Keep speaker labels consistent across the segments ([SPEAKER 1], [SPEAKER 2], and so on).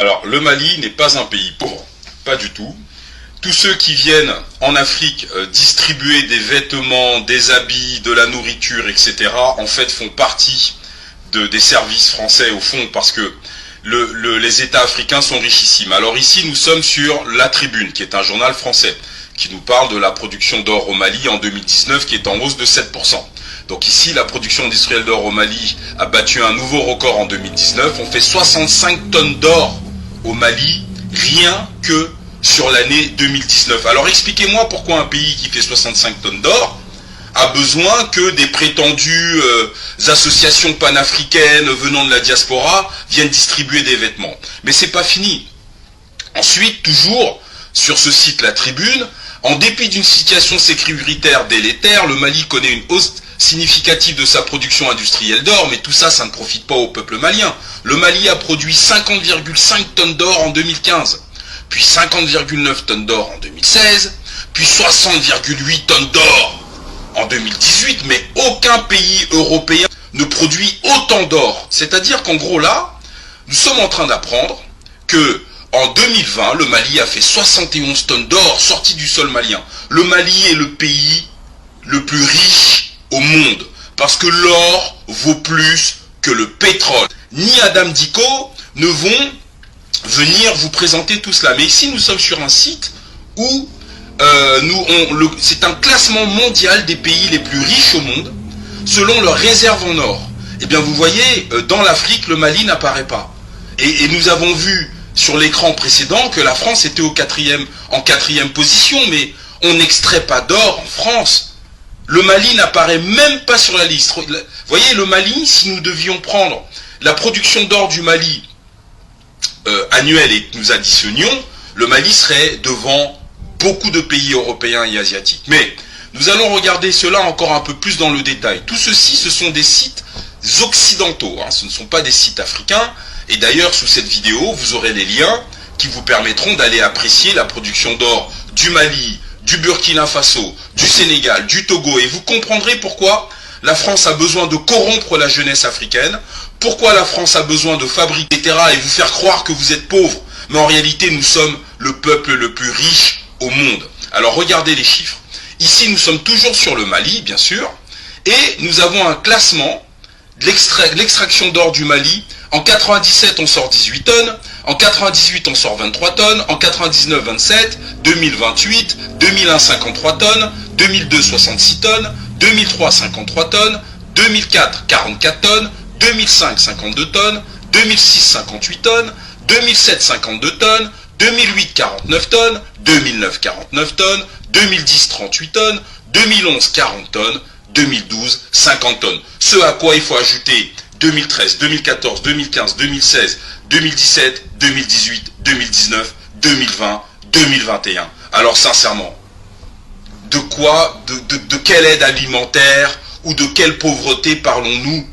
[SPEAKER 1] Alors, le Mali n'est pas un pays pauvre, pas du tout. Tous ceux qui viennent en Afrique distribuer des vêtements, des habits, de la nourriture, etc., en fait, font partie des services français, au fond, parce que les États africains sont richissimes. Alors ici, nous sommes sur La Tribune, qui est un journal français, qui nous parle de la production d'or au Mali en 2019, qui est en hausse de 7%. Donc ici, la production industrielle d'or au Mali a battu un nouveau record en 2019. On fait 65 tonnes d'or au Mali, rien que sur l'année 2019. Alors expliquez-moi pourquoi un pays qui fait 65 tonnes d'or a besoin que des prétendues associations panafricaines venant de la diaspora viennent distribuer des vêtements. Mais c'est pas fini. Ensuite, toujours sur ce site La Tribune, en dépit d'une situation sécuritaire délétère, le Mali connaît une hausse significative de sa production industrielle d'or, mais tout ça, ça ne profite pas au peuple malien. Le Mali a produit 50,5 tonnes d'or en 2015, puis 50,9 tonnes d'or en 2016, puis 60,8 tonnes d'or en 2018, mais aucun pays européen ne produit autant d'or. C'est-à-dire qu'en gros là, nous sommes en train d'apprendre que en 2020, le Mali a fait 71 tonnes d'or sorties du sol malien. Le Mali est le pays le plus riche au monde, parce que l'or vaut plus que le pétrole. Ni Adam Dicko ne vont venir vous présenter tout cela. Mais ici, nous sommes sur un site où c'est un classement mondial des pays les plus riches au monde, selon leurs réserves en or. Eh bien, vous voyez, dans l'Afrique, le Mali n'apparaît pas. Et nous avons vu sur l'écran précédent que la France était en quatrième position, mais on n'extrait pas d'or en France. Le Mali n'apparaît même pas sur la liste. Vous voyez, le Mali, si nous devions prendre la production d'or du Mali annuelle et que nous additionnions, le Mali serait devant beaucoup de pays européens et asiatiques. Mais nous allons regarder cela encore un peu plus dans le détail. Tout ceci, ce sont des sites occidentaux, hein, ce ne sont pas des sites africains. Et d'ailleurs, sous cette vidéo, vous aurez les liens qui vous permettront d'aller apprécier la production d'or du Mali, du Burkina Faso, du Sénégal, du Togo. Et vous comprendrez pourquoi la France a besoin de corrompre la jeunesse africaine, pourquoi la France a besoin de fabriquer, etc. et vous faire croire que vous êtes pauvre. Mais en réalité, nous sommes le peuple le plus riche au monde. Alors regardez les chiffres. Ici, nous sommes toujours sur le Mali, bien sûr, et nous avons un classement de l'extraction d'or du Mali. En 97, on sort 18 tonnes, en 98, on sort 23 tonnes, en 99, 27, 2000, 28, 2001, 53 tonnes, 2002, 66 tonnes, 2003, 53 tonnes, 2004, 44 tonnes, 2005, 52 tonnes, 2006, 58 tonnes, 2007, 52 tonnes, 2008, 49 tonnes, 2009, 49 tonnes, 2010, 38 tonnes, 2011, 40 tonnes, 2012, 50 tonnes. Ce à quoi il faut ajouter 2013, 2014, 2015, 2016, 2017, 2018, 2019, 2020, 2021. Alors sincèrement, de quelle aide alimentaire ou de quelle pauvreté parlons-nous?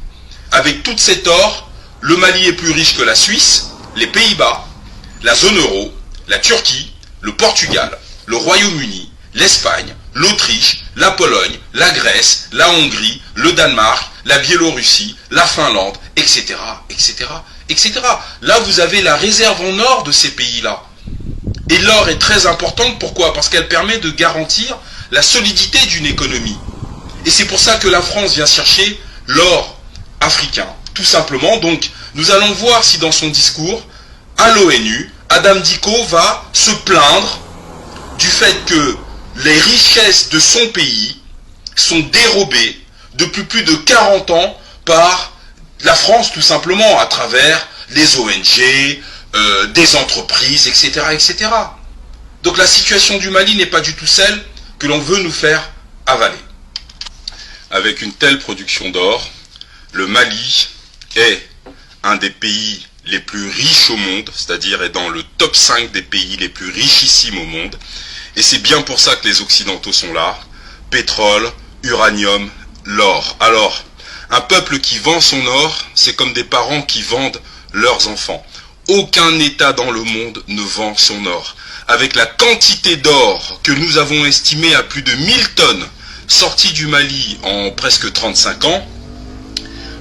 [SPEAKER 1] Avec toute cette or, le Mali est plus riche que la Suisse, les Pays-Bas, la zone euro, la Turquie, le Portugal, le Royaume-Uni, l'Espagne, l'Autriche, la Pologne, la Grèce, la Hongrie, le Danemark, la Biélorussie, la Finlande, etc., etc., etc. Là, vous avez la réserve en or de ces pays-là. Et l'or est très importante, pourquoi? Parce qu'elle permet de garantir la solidité d'une économie. Et c'est pour ça que la France vient chercher l'or africain, tout simplement. Donc, nous allons voir si dans son discours, à l'ONU, Adam Dicko va se plaindre du fait que les richesses de son pays sont dérobées depuis plus de 40 ans par la France, tout simplement, à travers les ONG, des entreprises, etc., etc. Donc la situation du Mali n'est pas du tout celle que l'on veut nous faire avaler. Avec une telle production d'or, le Mali est un des pays les plus riches au monde, c'est-à-dire est dans le top 5 des pays les plus richissimes au monde. Et c'est bien pour ça que les Occidentaux sont là. Pétrole, uranium, l'or. Alors, un peuple qui vend son or, c'est comme des parents qui vendent leurs enfants. Aucun État dans le monde ne vend son or. Avec la quantité d'or que nous avons estimée à plus de 1000 tonnes sorties du Mali en presque 35 ans,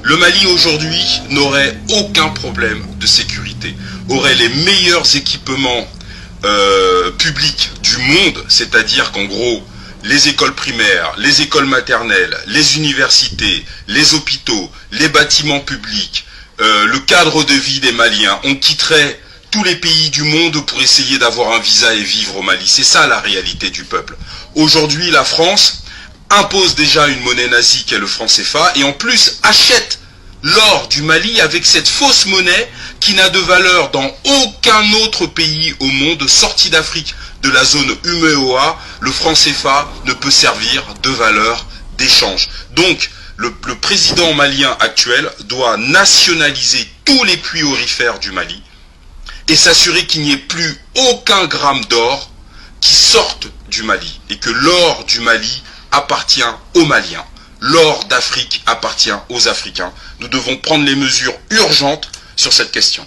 [SPEAKER 1] Le Mali aujourd'hui n'aurait aucun problème de sécurité, aurait les meilleurs équipements publics du monde, c'est-à-dire qu'en gros, les écoles primaires, les écoles maternelles, les universités, les hôpitaux, les bâtiments publics, le cadre de vie des Maliens, on quitterait tous les pays du monde pour essayer d'avoir un visa et vivre au Mali. C'est ça la réalité du peuple. Aujourd'hui, la France impose déjà une monnaie nazie qui est le franc CFA et en plus achète l'or du Mali avec cette fausse monnaie qui n'a de valeur dans aucun autre pays au monde sorti d'Afrique de la zone UMEOA. Le franc CFA ne peut servir de valeur d'échange. Donc le président malien actuel doit nationaliser tous les puits aurifères du Mali et s'assurer qu'il n'y ait plus aucun gramme d'or qui sorte du Mali et que l'or du Mali appartient aux Maliens. L'or d'Afrique appartient aux Africains. Nous devons prendre les mesures urgentes sur cette question.